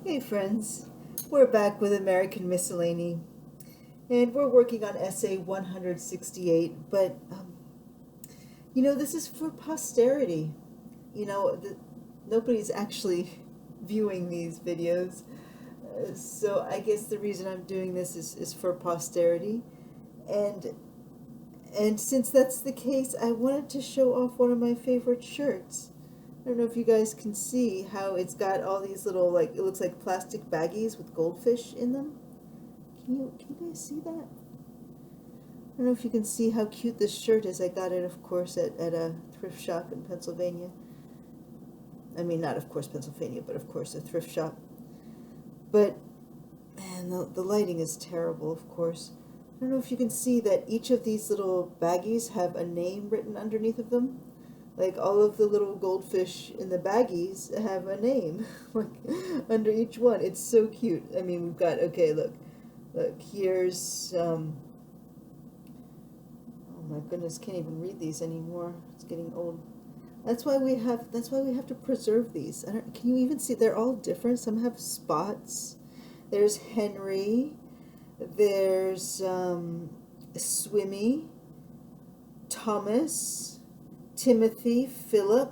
Hey friends, we're back with American Miscellany, and we're working on essay 168, but this is for posterity. Nobody's actually viewing these videos, so I guess the reason I'm doing this is for posterity, and and since that's the case, I wanted to show off one of my favorite shirts. I don't know if you guys can see how it's got all these little, like, it looks like plastic baggies with goldfish in them. Can you guys see that? I don't know if you can see how cute this shirt is. I got it, of course, at a thrift shop in Pennsylvania. I mean, not, of course, Pennsylvania, but, of course, a thrift shop. But, man, the lighting is terrible, of course. I don't know if you can see that each of these little baggies have a name written underneath of them. Like, all of the little goldfish in the baggies have a name, like, under each one. It's so cute. I mean, we've got, okay, look, here's, oh my goodness, can't even read these anymore. It's getting old. That's why we have to preserve these. Can you even see? They're all different. Some have spots. There's Henry. There's, Swimmy, Thomas, Timothy, Philip,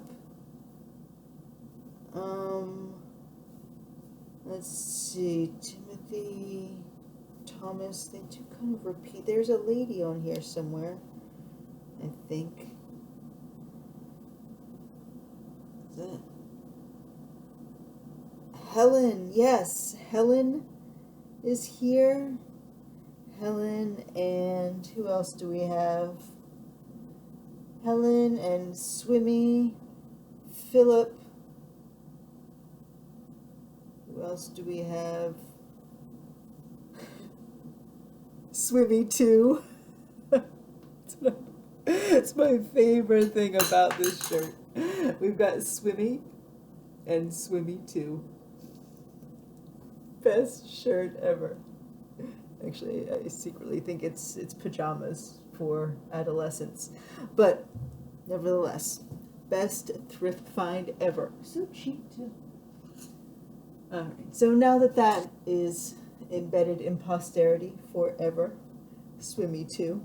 let's see, Timothy, Thomas, they do kind of repeat. There's a lady on here somewhere, I think. Is that Helen? Yes, Helen is here. Helen, and who else do we have? Helen and Swimmy, Philip. Who else do we have? Swimmy too. It's my favorite thing about this shirt. We've got Swimmy and Swimmy too. Best shirt ever. Actually, I secretly think it's pajamas for adolescents, but nevertheless, best thrift find ever. So cheap too. All right. So now that that is embedded in posterity forever, Swimmy too.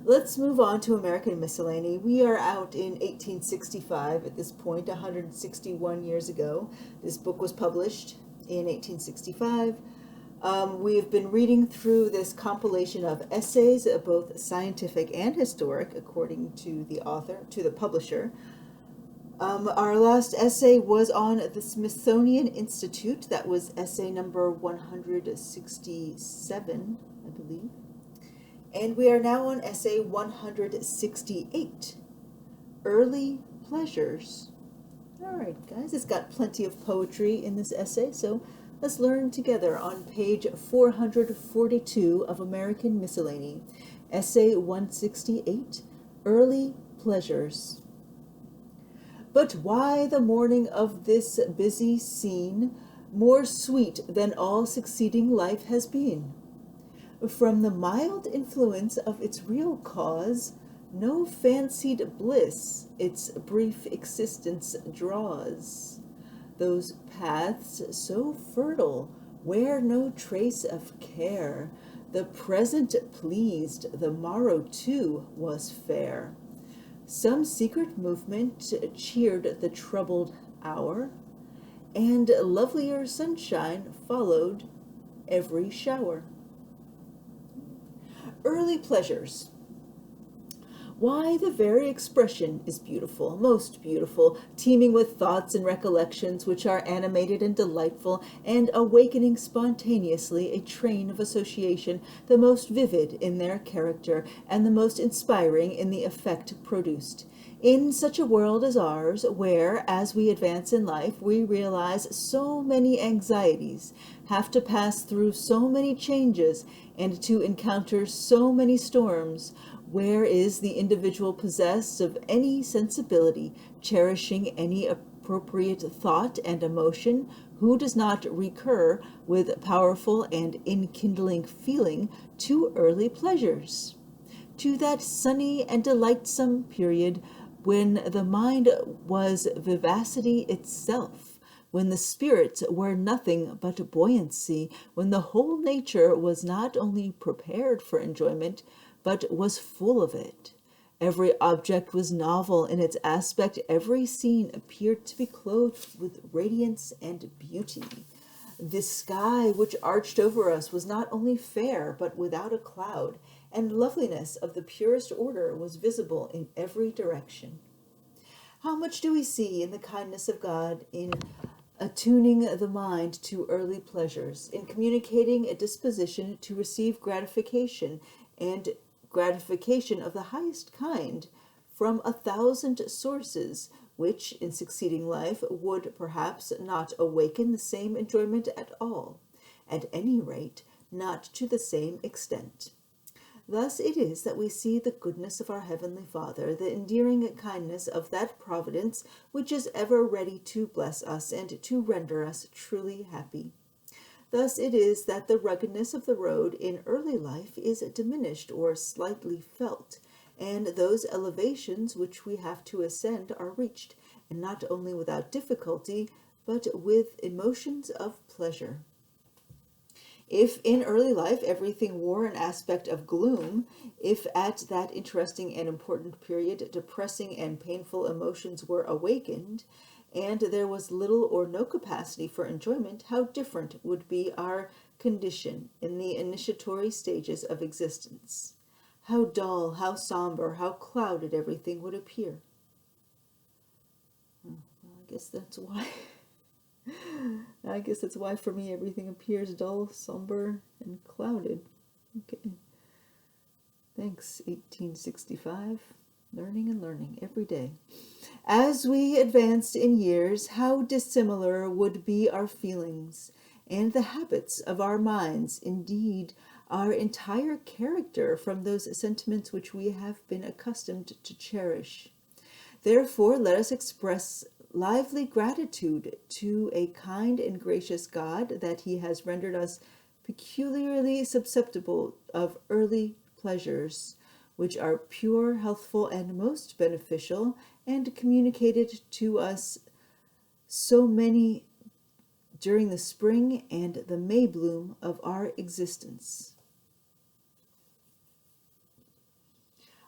Let's move on to American Miscellany. We are out in 1865 at this point, 161 years ago. This book was published in 1865. We have been reading through this compilation of essays, both scientific and historic, according to the author, to the publisher. Our last essay was on the Smithsonian Institute. That was essay number 167, I believe. And we are now on essay 168, Early Pleasures. All right, guys, it's got plenty of poetry in this essay, so let's learn together on page 442 of American Miscellany, essay 168, Early Pleasures. But why the morning of this busy scene more sweet than all succeeding life has been? From the mild influence of its real cause, no fancied bliss its brief existence draws. Those paths so fertile, where no trace of care, the present pleased, the morrow too was fair. Some secret movement cheered the troubled hour, and lovelier sunshine followed every shower. Early pleasures. Why, the very expression is beautiful, most beautiful, teeming with thoughts and recollections which are animated and delightful, and awakening spontaneously a train of association, the most vivid in their character, and the most inspiring in the effect produced. In such a world as ours, where, as we advance in life, we realize so many anxieties, have to pass through so many changes, and to encounter so many storms, where is the individual possessed of any sensibility, cherishing any appropriate thought and emotion, who does not recur with powerful and enkindling feeling to early pleasures, to that sunny and delightsome period when the mind was vivacity itself, when the spirits were nothing but buoyancy, when the whole nature was not only prepared for enjoyment, but was full of it. Every object was novel in its aspect. Every scene appeared to be clothed with radiance and beauty. The sky which arched over us was not only fair, but without a cloud, and loveliness of the purest order was visible in every direction. How much do we see in the kindness of God in attuning the mind to early pleasures, in communicating a disposition to receive gratification, and gratification of the highest kind, from 1,000 sources, which in succeeding life would perhaps not awaken the same enjoyment at all, at any rate not to the same extent. Thus it is that we see the goodness of our Heavenly Father, the endearing kindness of that providence which is ever ready to bless us and to render us truly happy. Thus it is that the ruggedness of the road in early life is diminished or slightly felt, and those elevations which we have to ascend are reached, and not only without difficulty, but with emotions of pleasure. If in early life everything wore an aspect of gloom, if at that interesting and important period depressing and painful emotions were awakened, and there was little or no capacity for enjoyment, how different would be our condition in the initiatory stages of existence. How dull, how somber, how clouded everything would appear. Well, I guess that's why for me everything appears dull, somber, and clouded. Okay. Thanks, 1865. Learning and learning every day. As we advanced in years, how dissimilar would be our feelings and the habits of our minds, indeed, our entire character, from those sentiments which we have been accustomed to cherish. Therefore, let us express lively gratitude to a kind and gracious God that he has rendered us peculiarly susceptible of early pleasures, which are pure, healthful, and most beneficial, and communicated to us so many during the spring and the May bloom of our existence.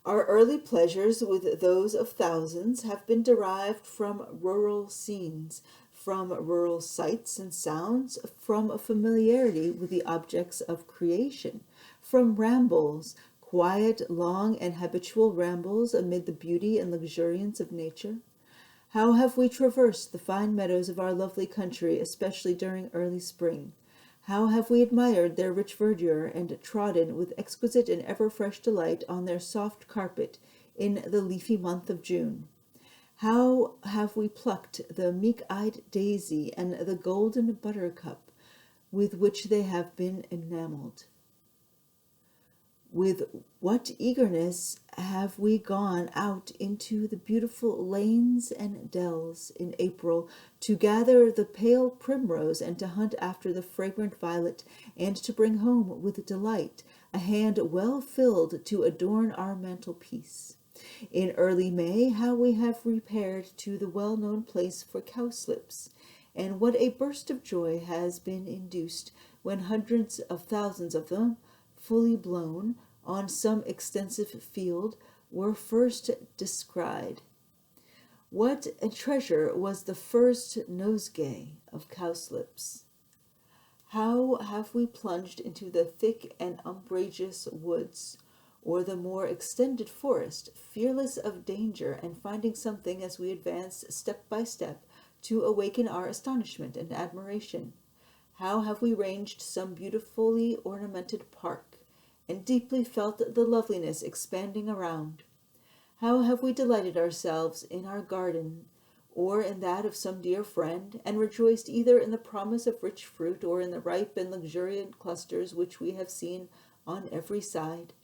Our early pleasures, with those of thousands, have been derived from rural scenes, from rural sights and sounds, from a familiarity with the objects of creation, from rambles, quiet, long, and habitual rambles amid the beauty and luxuriance of nature. How have we traversed the fine meadows of our lovely country, especially during early spring? How have we admired their rich verdure, and trodden with exquisite and ever-fresh delight on their soft carpet in the leafy month of June? How have we plucked the meek-eyed daisy and the golden buttercup with which they have been enameled? With what eagerness have we gone out into the beautiful lanes and dells in April to gather the pale primrose and to hunt after the fragrant violet, and to bring home with delight a hand well filled to adorn our mantelpiece. In early May, how we have repaired to the well-known place for cowslips, and what a burst of joy has been induced when hundreds of thousands of them, fully blown, on some extensive field, were first descried. What a treasure was the first nosegay of cowslips! How have we plunged into the thick and umbrageous woods, or the more extended forest, fearless of danger, and finding something as we advanced step by step to awaken our astonishment and admiration. How have we ranged some beautifully ornamented park, and deeply felt the loveliness expanding around. How have we delighted ourselves in our garden, or in that of some dear friend, and rejoiced either in the promise of rich fruit, or in the ripe and luxuriant clusters which we have seen on every side.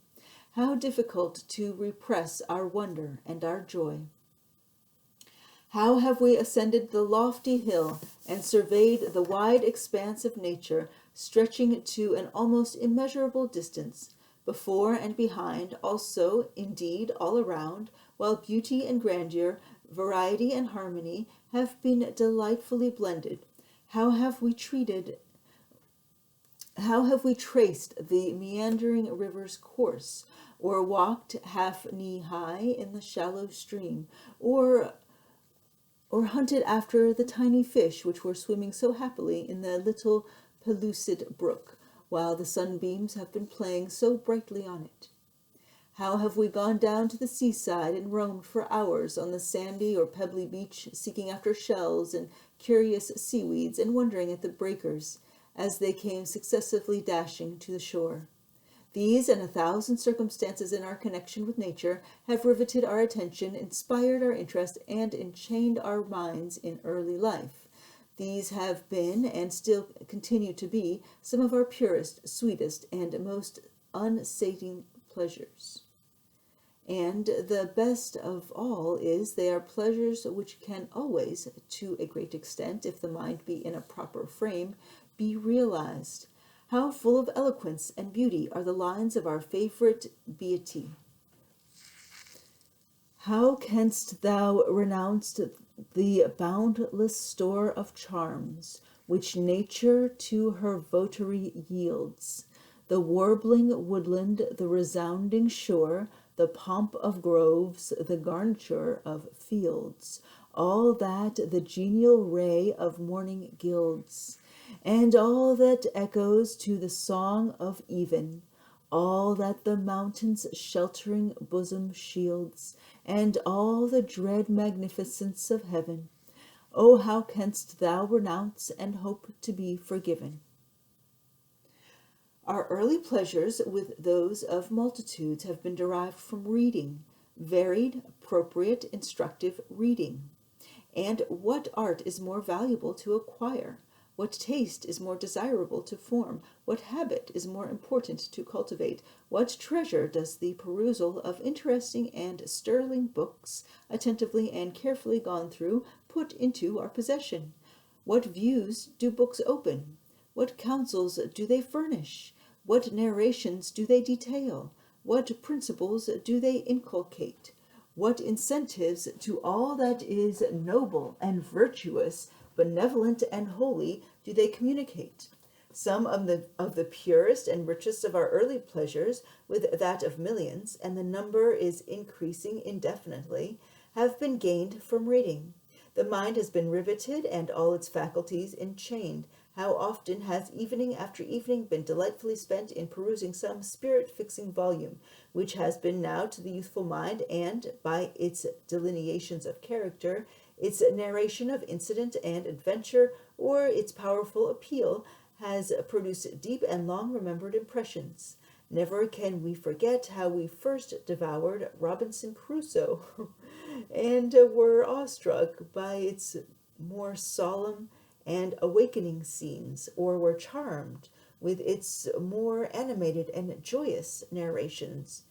How difficult to repress our wonder and our joy. How have we ascended the lofty hill and surveyed the wide expanse of nature, stretching to an almost immeasurable distance, before and behind, also, indeed, all around, while beauty and grandeur, variety and harmony have been delightfully blended. How have we traced the meandering river's course, or walked half knee-high in the shallow stream, or hunted after the tiny fish which were swimming so happily in the little pellucid brook, while the sunbeams have been playing so brightly on it? How have we gone down to the seaside and roamed for hours on the sandy or pebbly beach, seeking after shells and curious seaweeds, and wondering at the breakers as they came successively dashing to the shore? These and 1,000 circumstances in our connection with nature have riveted our attention, inspired our interest, and enchained our minds in early life. These have been, and still continue to be, some of our purest, sweetest, and most unsating pleasures. And the best of all is, they are pleasures which can always, to a great extent, if the mind be in a proper frame, be realized. How full of eloquence and beauty are the lines of our favorite Beatty. How canst thou renounce the boundless store of charms which nature to her votary yields, the warbling woodland, the resounding shore, the pomp of groves, the garniture of fields, all that the genial ray of morning gilds, and all that echoes to the song of even, all that the mountain's sheltering bosom shields, and all the dread magnificence of heaven? Oh, how canst thou renounce and hope to be forgiven? Our early pleasures with those of multitudes have been derived from reading, varied, appropriate, instructive reading. And what art is more valuable to acquire? What taste is more desirable to form? What habit is more important to cultivate? What treasure does the perusal of interesting and sterling books, attentively and carefully gone through, put into our possession? What views do books open? What counsels do they furnish? What narrations do they detail? What principles do they inculcate? What incentives to all that is noble and virtuous, benevolent and holy, do they communicate? Some of the purest and richest of our early pleasures, with that of millions, and the number is increasing indefinitely, have been gained from reading. The mind has been riveted and all its faculties enchained. How often has evening after evening been delightfully spent in perusing some spirit-fixing volume, which has been now to the youthful mind, and, by its delineations of character, its narration of incident and adventure, or its powerful appeal, has produced deep and long-remembered impressions. Never can we forget how we first devoured Robinson Crusoe, and were awestruck by its more solemn and awakening scenes, or were charmed with its more animated and joyous narrations.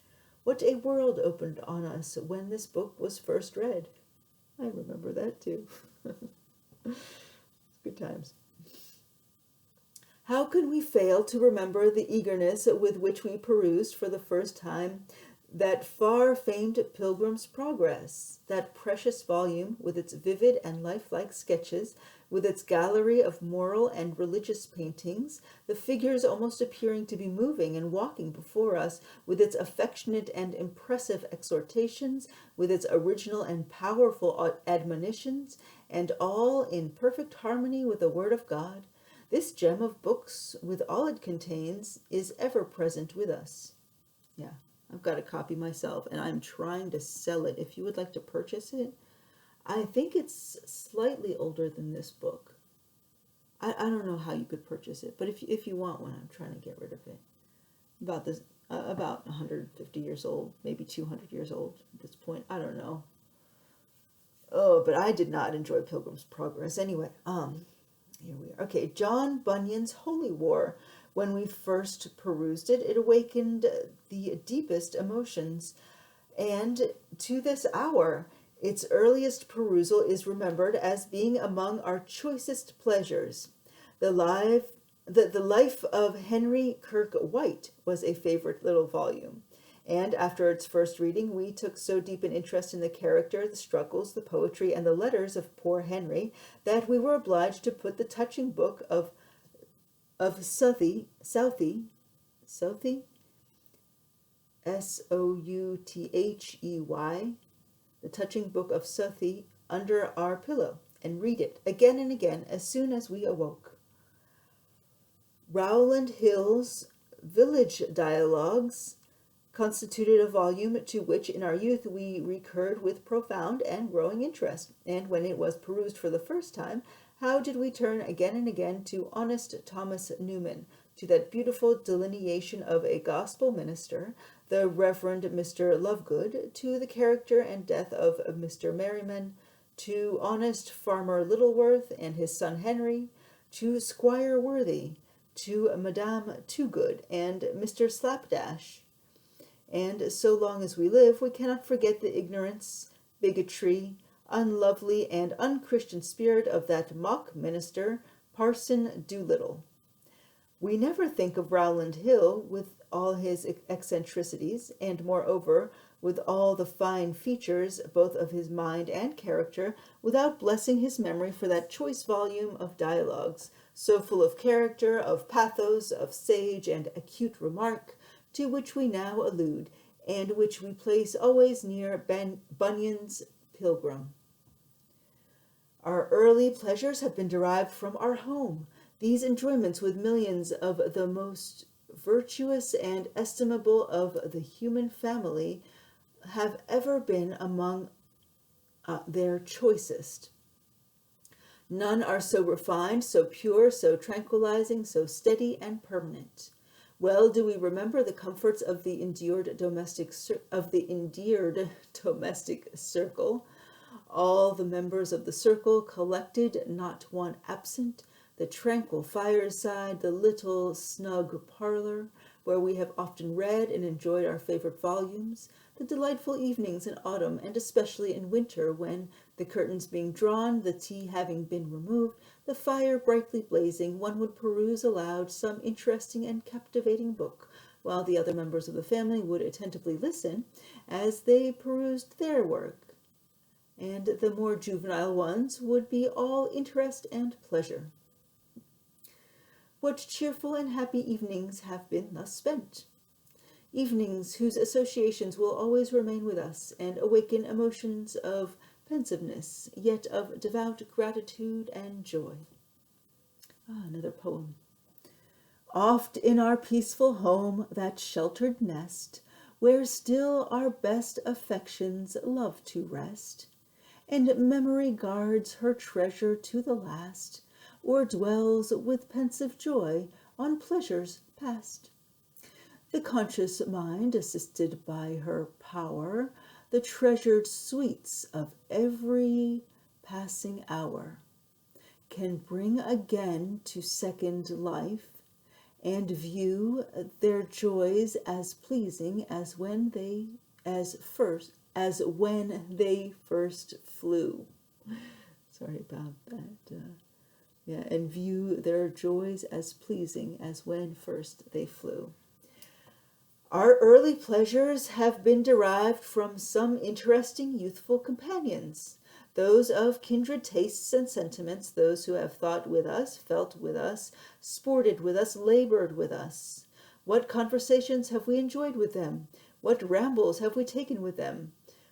What a world opened on us when this book was first read! I remember that too. Good times. How could we fail to remember the eagerness with which we perused for the first time that far-famed Pilgrim's Progress, that precious volume with its vivid and lifelike sketches, with its gallery of moral and religious paintings, the figures almost appearing to be moving and walking before us, with its affectionate and impressive exhortations, with its original and powerful admonitions, and all in perfect harmony with the Word of God? This gem of books, with all it contains, is ever present with us. Yeah, I've got a copy myself, and I'm trying to sell it. If you would like to purchase it, I think it's slightly older than this book. I don't know how you could purchase it, but if you want one, I'm trying to get rid of it. About 150 years old, maybe 200 years old at this point. I don't know. Oh, but I did not enjoy Pilgrim's Progress. Anyway, here we are. Okay, John Bunyan's Holy War. When we first perused it, it awakened the deepest emotions, and to this hour, its earliest perusal is remembered as being among our choicest pleasures. The Life of Henry Kirke White was a favorite little volume, And after its first reading, we took so deep an interest in the character, the struggles, the poetry, and the letters of poor Henry that we were obliged to put the touching book of Southey, Southey, Southey, the touching book of Southey, under our pillow and read it again and again as soon as we awoke. Rowland Hill's Village Dialogues constituted a volume to which in our youth we recurred with profound and growing interest, and when it was perused for the first time, how did we turn again and again to honest Thomas Newman, to that beautiful delineation of a gospel minister, the Reverend Mr. Lovegood, to the character and death of Mr. Merriman, to honest Farmer Littleworth and his son Henry, to Squire Worthy, to Madame Toogood and Mr. Slapdash. And so long as we live, we cannot forget the ignorance, bigotry, unlovely and unchristian spirit of that mock minister, Parson Doolittle. We never think of Rowland Hill with all his eccentricities, and moreover with all the fine features both of his mind and character, without blessing his memory for that choice volume of dialogues, so full of character, of pathos, of sage and acute remark, to which we now allude, and which we place always near Bunyan's Pilgrim. Our early pleasures have been derived from our home. These enjoyments with millions of the most virtuous and estimable of the human family have ever been among their choicest. None are so refined, so pure, so tranquilizing, so steady and permanent. Well do we remember the comforts of the endeared domestic circle, all the members of the circle collected, not one absent, the tranquil fireside, the little snug parlor, where we have often read and enjoyed our favorite volumes, the delightful evenings in autumn, and especially in winter, when, the curtains being drawn, the tea having been removed, the fire brightly blazing, one would peruse aloud some interesting and captivating book, while the other members of the family would attentively listen as they perused their work, and the more juvenile ones would be all interest and pleasure. What cheerful and happy evenings have been thus spent! Evenings whose associations will always remain with us, and awaken emotions of pensiveness, yet of devout gratitude and joy. Another poem. Oft in our peaceful home, that sheltered nest, where still our best affections love to rest, and memory guards her treasure to the last, or dwells with pensive joy on pleasures past. The conscious mind, assisted by her power, the treasured sweets of every passing hour, can bring again to second life, and view their joys as pleasing as when they first flew. Sorry about that. And view their joys as pleasing as when first they flew. Our early pleasures have been derived from some interesting youthful companions, those of kindred tastes and sentiments, those who have thought with us, felt with us, sported with us, labored with us. What conversations have we enjoyed with them? What rambles have we taken with them?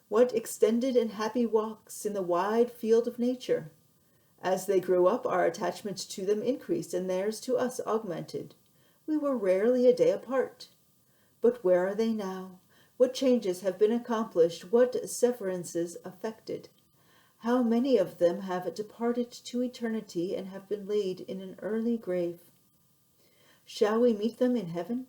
What extended and happy walks in the wide field of nature? As they grew up, our attachment to them increased, and theirs to us augmented. We were rarely a day apart. But where are they now? What changes have been accomplished? What severances effected? How many of them have departed to eternity and have been laid in an early grave? Shall we meet them in heaven?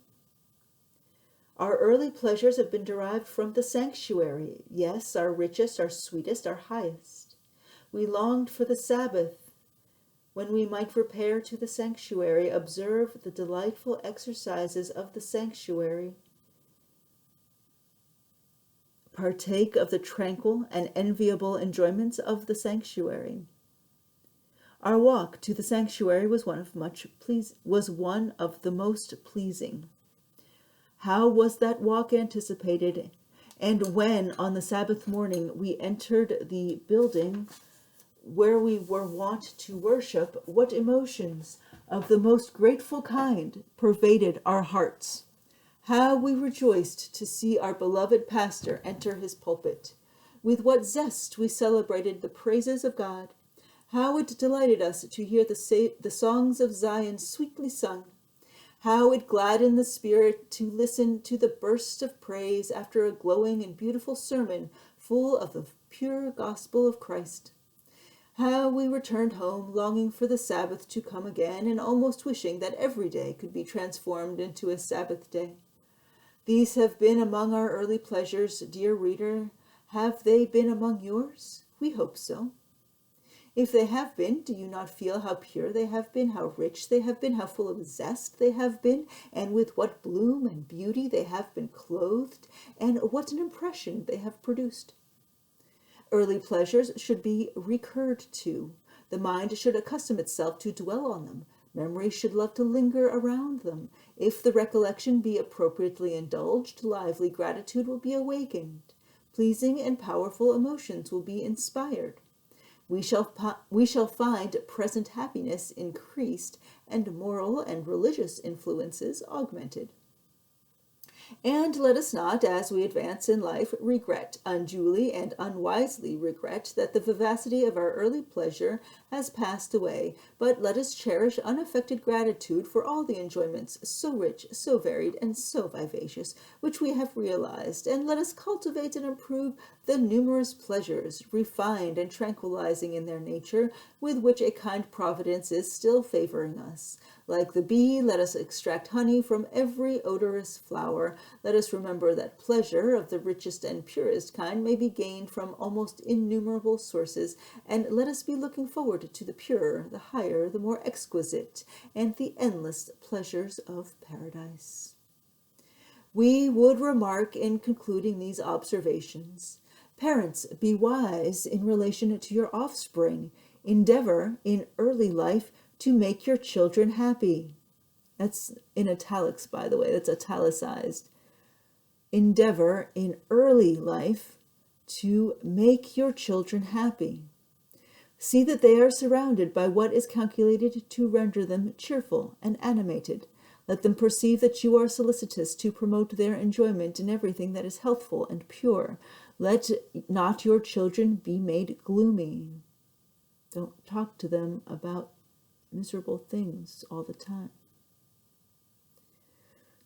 Our early pleasures have been derived from the sanctuary, yes, our richest, our sweetest, our highest. We longed for the Sabbath, when we might repair to the sanctuary, observe the delightful exercises of the sanctuary, partake of the tranquil and enviable enjoyments of the sanctuary. Our walk to the sanctuary was one of the most pleasing. How was that walk anticipated? And when, on the Sabbath morning, we entered the building where we were wont to worship, what emotions of the most grateful kind pervaded our hearts? How we rejoiced to see our beloved pastor enter his pulpit. With what zest we celebrated the praises of God. How it delighted us to hear the songs of Zion sweetly sung. How it gladdened the spirit to listen to the burst of praise after a glowing and beautiful sermon full of the pure gospel of Christ. How we returned home, longing for the Sabbath to come again, and almost wishing that every day could be transformed into a Sabbath day. These have been among our early pleasures, dear reader. Have they been among yours? We hope so. If they have been, do you not feel how pure they have been, how rich they have been, how full of zest they have been, and with what bloom and beauty they have been clothed, and what an impression they have produced? Early pleasures should be recurred to. The mind should accustom itself to dwell on them. Memory should love to linger around them. If the recollection be appropriately indulged, lively gratitude will be awakened. Pleasing and powerful emotions will be inspired. We shall find present happiness increased and moral and religious influences augmented. And let us not, as we advance in life, regret, unduly and unwisely regret, that the vivacity of our early pleasure has passed away, but let us cherish unaffected gratitude for all the enjoyments so rich, so varied, and so vivacious, which we have realized, and let us cultivate and improve the numerous pleasures, refined and tranquilizing in their nature, with which a kind providence is still favoring us. Like the bee, let us extract honey from every odorous flower. Let us remember that pleasure of the richest and purest kind may be gained from almost innumerable sources, and let us be looking forward to the purer, the higher, the more exquisite, and the endless pleasures of paradise. We would remark in concluding these observations: parents, be wise in relation to your offspring. Endeavor in early life to make your children happy. That's in italics, by the way. That's italicized. Endeavor in early life to make your children happy. See that they are surrounded by what is calculated to render them cheerful and animated. Let them perceive that you are solicitous to promote their enjoyment in everything that is healthful and pure. Let not your children be made gloomy. Don't talk to them about miserable things all the time.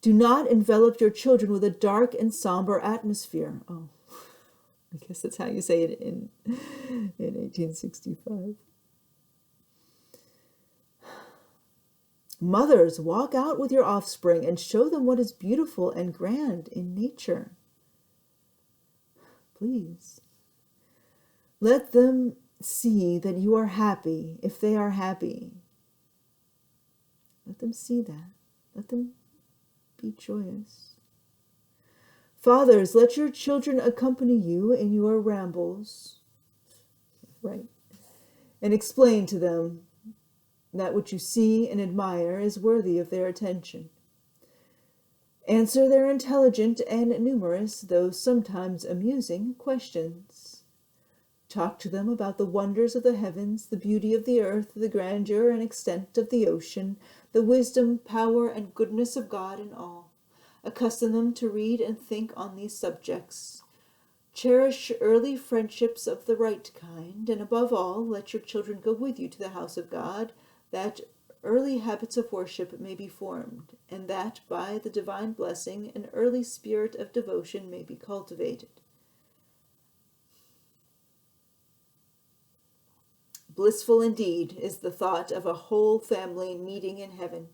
Do not envelop your children with a dark and somber atmosphere. Oh, I guess that's how you say it in 1865. Mothers, walk out with your offspring and show them what is beautiful and grand in nature. Please. Let them see that you are happy if they are happy. Let them see that. Let them be joyous. Fathers, let your children accompany you in your rambles. Right. And explain to them that what you see and admire is worthy of their attention. Answer their intelligent and numerous, though sometimes amusing, questions. Talk to them about the wonders of the heavens, the beauty of the earth, the grandeur and extent of the ocean, the wisdom, power, and goodness of God in all. Accustom them to read and think on these subjects. Cherish early friendships of the right kind, and above all, let your children go with you to the house of God, that early habits of worship may be formed, and that, by the divine blessing, an early spirit of devotion may be cultivated. Blissful indeed is the thought of a whole family meeting in heaven.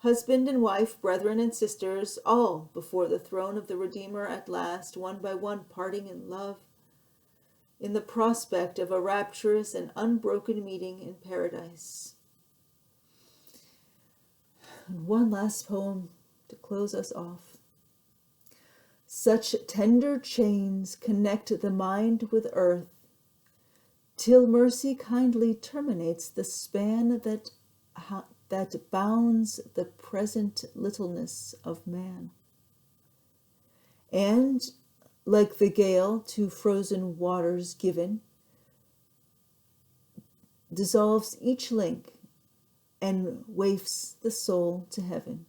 Husband and wife, brethren and sisters, all before the throne of the Redeemer at last, one by one parting in love, in the prospect of a rapturous and unbroken meeting in paradise. And one last poem to close us off. Such tender chains connect the mind with earth, till mercy kindly terminates the span that bounds the present littleness of man. And like the gale to frozen waters given, dissolves each link and wafts the soul to heaven.